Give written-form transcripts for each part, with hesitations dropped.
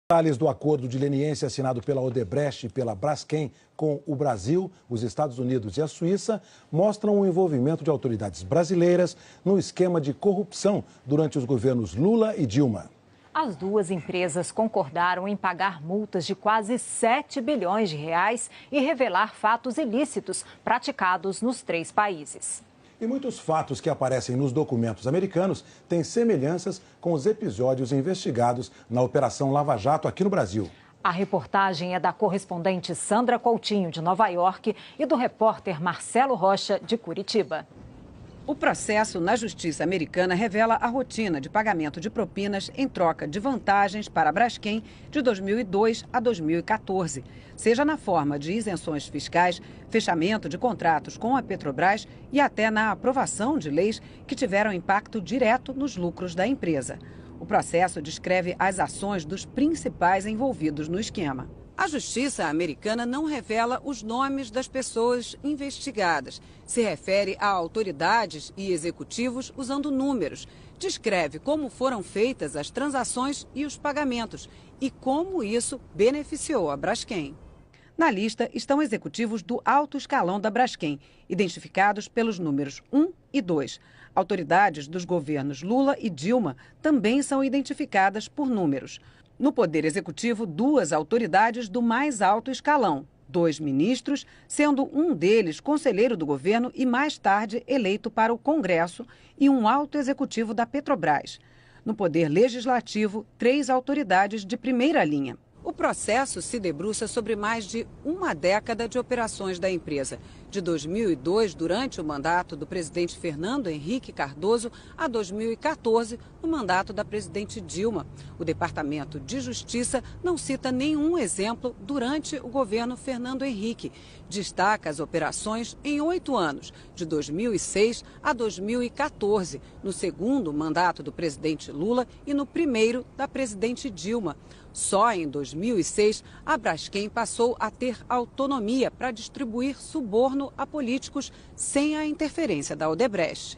Detalhes do acordo de leniência assinado pela Odebrecht e pela Braskem com o Brasil, os Estados Unidos e a Suíça mostram o envolvimento de autoridades brasileiras no esquema de corrupção durante os governos Lula e Dilma. As duas empresas concordaram em pagar multas de quase 7 bilhões de reais e revelar fatos ilícitos praticados nos três países. E muitos fatos que aparecem nos documentos americanos têm semelhanças com os episódios investigados na Operação Lava Jato aqui no Brasil. A reportagem é da correspondente Sandra Coutinho, de Nova York, e do repórter Marcelo Rocha, de Curitiba. O processo na justiça americana revela a rotina de pagamento de propinas em troca de vantagens para a Braskem de 2002 a 2014, seja na forma de isenções fiscais, fechamento de contratos com a Petrobras e até na aprovação de leis que tiveram impacto direto nos lucros da empresa. O processo descreve as ações dos principais envolvidos no esquema. A justiça americana não revela os nomes das pessoas investigadas. Se refere a autoridades e executivos usando números. Descreve como foram feitas as transações e os pagamentos e como isso beneficiou a Braskem. Na lista estão executivos do alto escalão da Braskem, identificados pelos números 1 e 2. Autoridades dos governos Lula e Dilma também são identificadas por números. No Poder Executivo, duas autoridades do mais alto escalão, 2 ministros, sendo um deles conselheiro do governo e mais tarde eleito para o Congresso, e um alto executivo da Petrobras. No Poder Legislativo, 3 autoridades de primeira linha. O processo se debruça sobre mais de uma década de operações da empresa. De 2002, durante o mandato do presidente Fernando Henrique Cardoso, a 2014, no mandato da presidente Dilma. O Departamento de Justiça não cita nenhum exemplo durante o governo Fernando Henrique. Destaca as operações em 8 anos, de 2006 a 2014, no segundo mandato do presidente Lula e no primeiro da presidente Dilma. Só em 2006, a Braskem passou a ter autonomia para distribuir suborno a políticos sem a interferência da Odebrecht.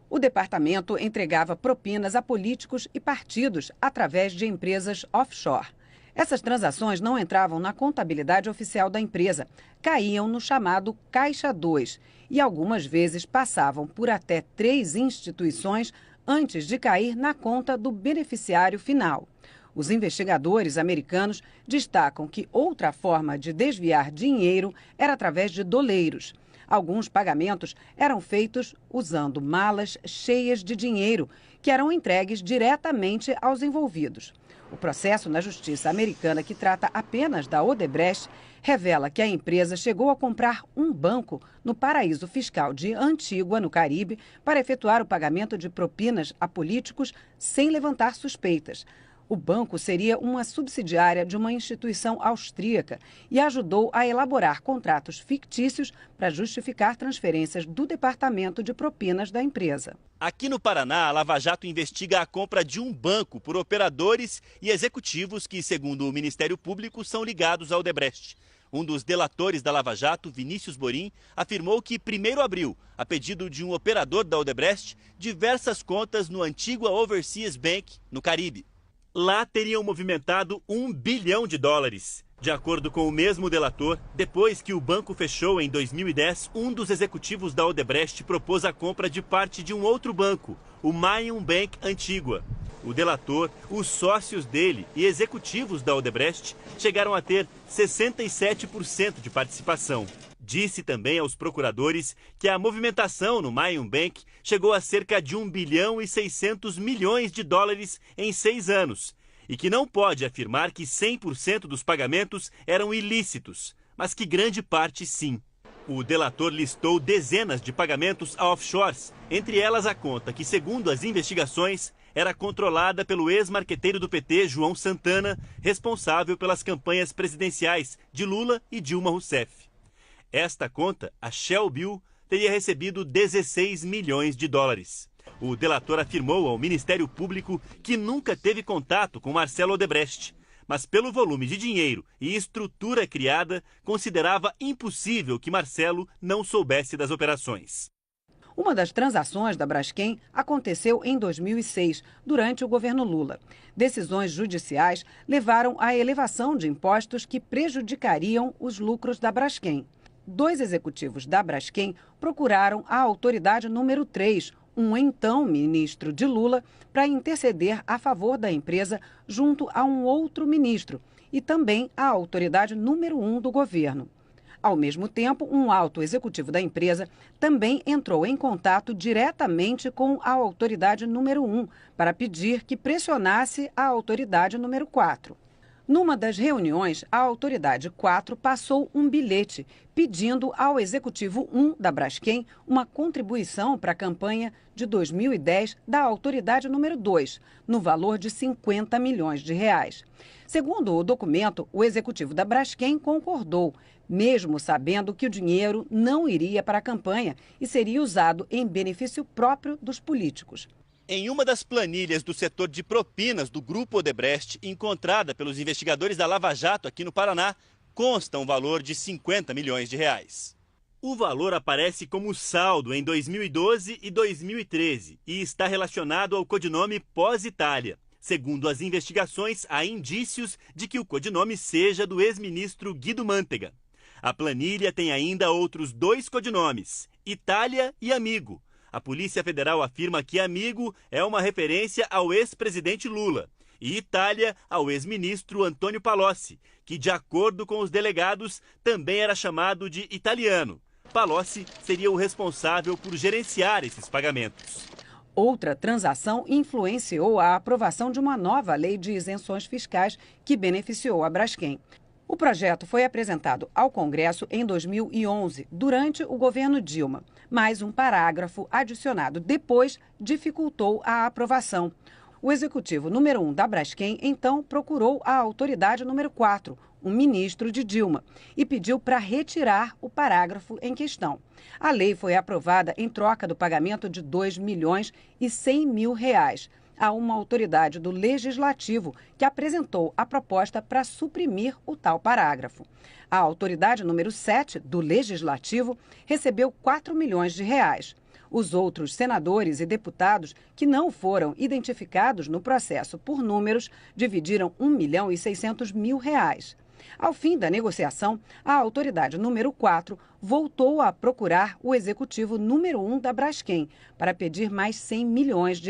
O departamento entregava propinas a políticos e partidos através de empresas offshore. Essas transações não entravam na contabilidade oficial da empresa, caíam no chamado Caixa 2 e algumas vezes passavam por até 3 instituições antes de cair na conta do beneficiário final. Os investigadores americanos destacam que outra forma de desviar dinheiro era através de doleiros. Alguns pagamentos eram feitos usando malas cheias de dinheiro, que eram entregues diretamente aos envolvidos. O processo na justiça americana, que trata apenas da Odebrecht, revela que a empresa chegou a comprar um banco no paraíso fiscal de Antígua, no Caribe, para efetuar o pagamento de propinas a políticos sem levantar suspeitas. O banco seria uma subsidiária de uma instituição austríaca e ajudou a elaborar contratos fictícios para justificar transferências do departamento de propinas da empresa. Aqui no Paraná, a Lava Jato investiga a compra de um banco por operadores e executivos que, segundo o Ministério Público, são ligados ao Odebrecht. Um dos delatores da Lava Jato, Vinícius Borim, afirmou que primeiro abriu, a pedido de um operador da Odebrecht, diversas contas no Antigua Overseas Bank, no Caribe. Lá teriam movimentado $1 bilhão. De acordo com o mesmo delator, depois que o banco fechou em 2010, um dos executivos da Odebrecht propôs a compra de parte de um outro banco, o Mayan Bank Antigua. O delator, os sócios dele e executivos da Odebrecht chegaram a ter 67% de participação. Disse também aos procuradores que a movimentação no Mayan Bank chegou a cerca de $1 bilhão e 600 milhões em 6 anos e que não pode afirmar que 100% dos pagamentos eram ilícitos, mas que grande parte sim. O delator listou dezenas de pagamentos a offshores, entre elas a conta que, segundo as investigações, era controlada pelo ex-marqueteiro do PT, João Santana, responsável pelas campanhas presidenciais de Lula e Dilma Rousseff. Esta conta, a Shell Bill, teria recebido $16 milhões. O delator afirmou ao Ministério Público que nunca teve contato com Marcelo Odebrecht, mas pelo volume de dinheiro e estrutura criada, considerava impossível que Marcelo não soubesse das operações. Uma das transações da Braskem aconteceu em 2006, durante o governo Lula. Decisões judiciais levaram à elevação de impostos que prejudicariam os lucros da Braskem. 2 executivos da Braskem procuraram a autoridade número 3, um então ministro de Lula, para interceder a favor da empresa junto a um outro ministro e também a autoridade número 1 do governo. Ao mesmo tempo, um alto executivo da empresa também entrou em contato diretamente com a autoridade número 1 para pedir que pressionasse a autoridade número 4. Numa das reuniões, a autoridade 4 passou um bilhete pedindo ao executivo 1 da Braskem uma contribuição para a campanha de 2010 da autoridade número 2, no valor de 50 milhões de reais. Segundo o documento, o executivo da Braskem concordou, mesmo sabendo que o dinheiro não iria para a campanha e seria usado em benefício próprio dos políticos. Em uma das planilhas do setor de propinas do Grupo Odebrecht, encontrada pelos investigadores da Lava Jato aqui no Paraná, consta um valor de 50 milhões de reais. O valor aparece como saldo em 2012 e 2013 e está relacionado ao codinome Pós-Itália. Segundo as investigações, há indícios de que o codinome seja do ex-ministro Guido Mantega. A planilha tem ainda outros 2 codinomes, Itália e Amigo. A Polícia Federal afirma que Amigo é uma referência ao ex-presidente Lula e Itália ao ex-ministro Antônio Palocci, que, de acordo com os delegados, também era chamado de italiano. Palocci seria o responsável por gerenciar esses pagamentos. Outra transação influenciou a aprovação de uma nova lei de isenções fiscais que beneficiou a Braskem. O projeto foi apresentado ao Congresso em 2011, durante o governo Dilma, mas um parágrafo adicionado depois dificultou a aprovação. O executivo número 1 da Braskem, então, procurou a autoridade número 4, um ministro de Dilma, e pediu para retirar o parágrafo em questão. A lei foi aprovada em troca do pagamento de R$2,1 milhões a uma autoridade do Legislativo que apresentou a proposta para suprimir o tal parágrafo. A autoridade número 7 do Legislativo recebeu R$4 milhões. Os outros senadores e deputados que não foram identificados no processo por números dividiram R$1,6 milhão. Ao fim da negociação, a autoridade número 4 voltou a procurar o executivo número 1 da Braskem para pedir mais R$100 milhões.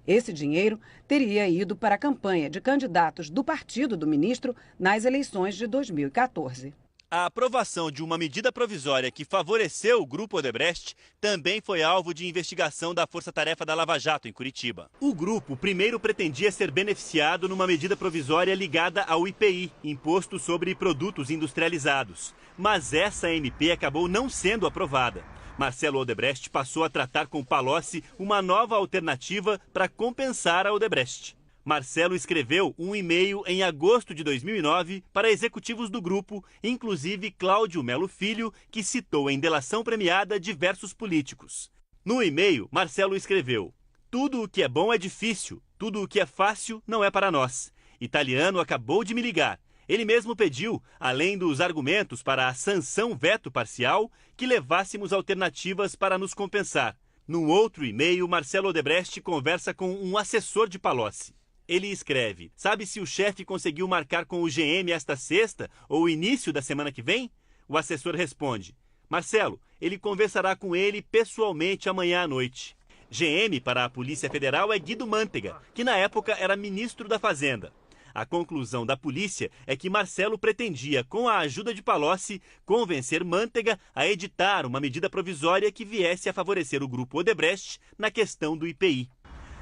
Esse dinheiro teria ido para a campanha de candidatos do partido do ministro nas eleições de 2014. A aprovação de uma medida provisória que favoreceu o Grupo Odebrecht também foi alvo de investigação da Força Tarefa da Lava Jato, em Curitiba. O grupo primeiro pretendia ser beneficiado numa medida provisória ligada ao IPI, Imposto sobre Produtos Industrializados. Mas essa MP acabou não sendo aprovada. Marcelo Odebrecht passou a tratar com Palocci uma nova alternativa para compensar a Odebrecht. Marcelo escreveu um e-mail em agosto de 2009 para executivos do grupo, inclusive Cláudio Melo Filho, que citou em delação premiada diversos políticos. No e-mail, Marcelo escreveu: "Tudo o que é bom é difícil, tudo o que é fácil não é para nós. Italiano acabou de me ligar. Ele mesmo pediu, além dos argumentos para a sanção veto parcial, que levássemos alternativas para nos compensar." Num outro e-mail, Marcelo Odebrecht conversa com um assessor de Palocci. Ele escreve: "Sabe se o chefe conseguiu marcar com o GM esta sexta ou o início da semana que vem?" O assessor responde: "Marcelo, ele conversará com ele pessoalmente amanhã à noite." GM para a Polícia Federal é Guido Mantega, que na época era ministro da Fazenda. A conclusão da polícia é que Marcelo pretendia, com a ajuda de Palocci, convencer Mantega a editar uma medida provisória que viesse a favorecer o Grupo Odebrecht na questão do IPI.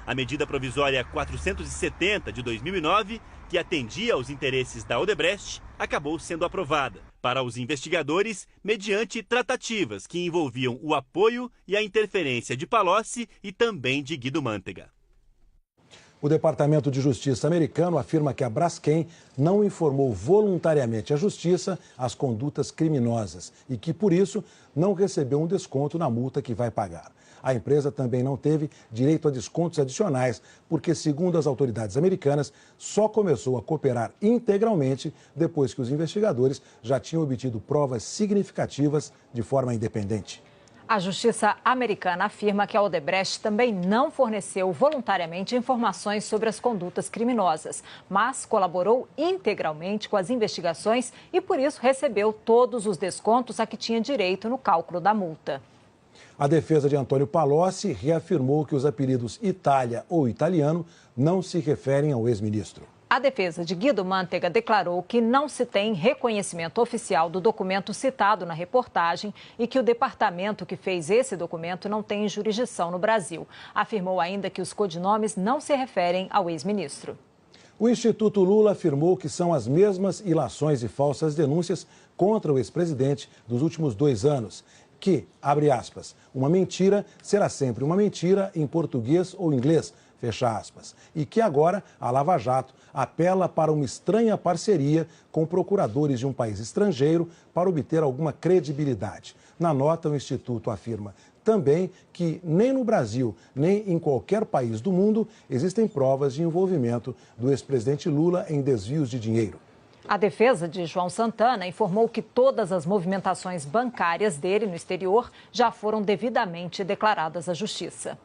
A medida provisória 470 de 2009, que atendia aos interesses da Odebrecht, acabou sendo aprovada para os investigadores mediante tratativas que envolviam o apoio e a interferência de Palocci e também de Guido Mantega. O Departamento de Justiça americano afirma que a Braskem não informou voluntariamente à Justiça as condutas criminosas e que, por isso, não recebeu um desconto na multa que vai pagar. A empresa também não teve direito a descontos adicionais, porque, segundo as autoridades americanas, só começou a cooperar integralmente depois que os investigadores já tinham obtido provas significativas de forma independente. A justiça americana afirma que a Odebrecht também não forneceu voluntariamente informações sobre as condutas criminosas, mas colaborou integralmente com as investigações e, por isso, recebeu todos os descontos a que tinha direito no cálculo da multa. A defesa de Antônio Palocci reafirmou que os apelidos Itália ou italiano não se referem ao ex-ministro. A defesa de Guido Mantega declarou que não se tem reconhecimento oficial do documento citado na reportagem e que o departamento que fez esse documento não tem jurisdição no Brasil. Afirmou ainda que os codinomes não se referem ao ex-ministro. O Instituto Lula afirmou que são as mesmas ilações e falsas denúncias contra o ex-presidente dos últimos 2 anos. Que, abre aspas, uma mentira será sempre uma mentira em português ou inglês, fecha aspas. E que agora a Lava Jato apela para uma estranha parceria com procuradores de um país estrangeiro para obter alguma credibilidade. Na nota, o Instituto afirma também que nem no Brasil, nem em qualquer país do mundo existem provas de envolvimento do ex-presidente Lula em desvios de dinheiro. A defesa de João Santana informou que todas as movimentações bancárias dele no exterior já foram devidamente declaradas à Justiça.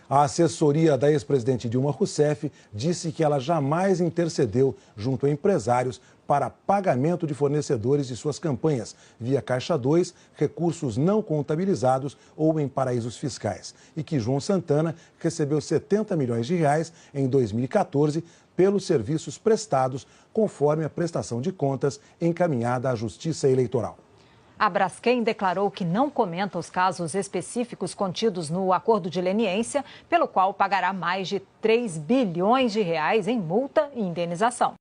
A assessoria da ex-presidente Dilma Rousseff disse que ela jamais intercedeu junto a empresários para pagamento de fornecedores de suas campanhas, via Caixa 2, recursos não contabilizados ou em paraísos fiscais. E que João Santana recebeu 70 milhões de reais em 2014 pelos serviços prestados, conforme a prestação de contas encaminhada à Justiça Eleitoral. A Braskem declarou que não comenta os casos específicos contidos no acordo de leniência, pelo qual pagará mais de 3 bilhões de reais em multa e indenização.